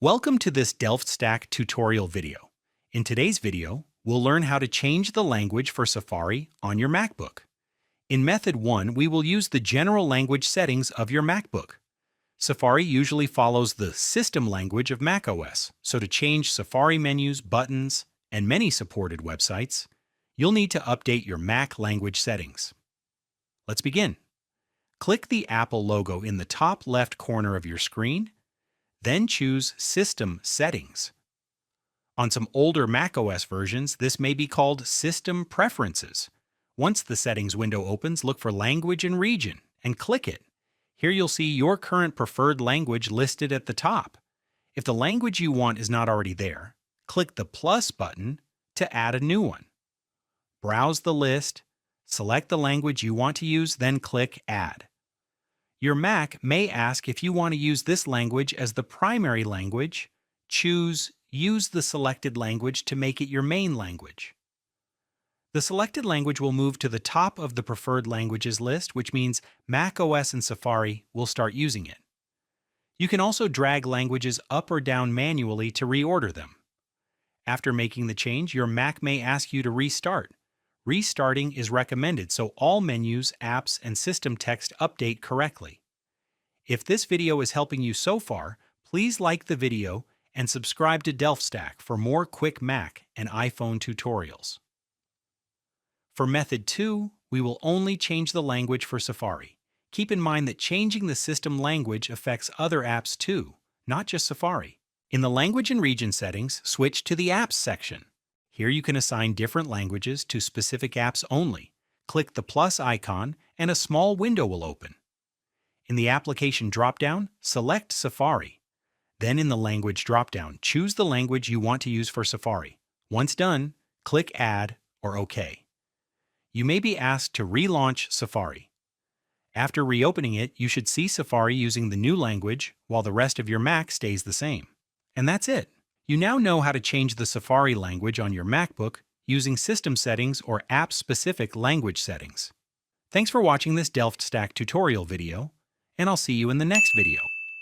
Welcome to this DelftStack tutorial video. In today's video, we'll learn how to change the language for Safari on your MacBook. In Method 1, we will use the general language settings of your MacBook. Safari usually follows the system language of macOS, so to change Safari menus, buttons, and many supported websites, you'll need to update your Mac language settings. Let's begin. Click the Apple logo in the top left corner of your screen, then choose System Settings. On some older macOS versions, this may be called System Preferences. Once the settings window opens, look for Language and Region and click it. Here you'll see your current preferred language listed at the top. If the language you want is not already there, click the plus button to add a new one. Browse the list, select the language you want to use, then click Add. Your Mac may ask if you want to use this language as the primary language. Choose Use the selected language to make it your main language. The selected language will move to the top of the preferred languages list, which means macOS and Safari will start using it. You can also drag languages up or down manually to reorder them. After making the change, your Mac may ask you to restart. Restarting is recommended so all menus, apps, and system text update correctly. If this video is helping you so far, please like the video and subscribe to DelftStack for more quick Mac and iPhone tutorials. For Method 2, we will only change the language for Safari. Keep in mind that changing the system language affects other apps too, not just Safari. In the Language and Region settings, switch to the Apps section. Here you can assign different languages to specific apps only. Click the plus icon and a small window will open. In the Application dropdown, select Safari. Then in the Language dropdown, choose the language you want to use for Safari. Once done, click Add or OK. You may be asked to relaunch Safari. After reopening it, you should see Safari using the new language while the rest of your Mac stays the same. And that's it. You now know how to change the Safari language on your MacBook using system settings or app-specific language settings. Thanks for watching this DelftStack tutorial video, and I'll see you in the next video.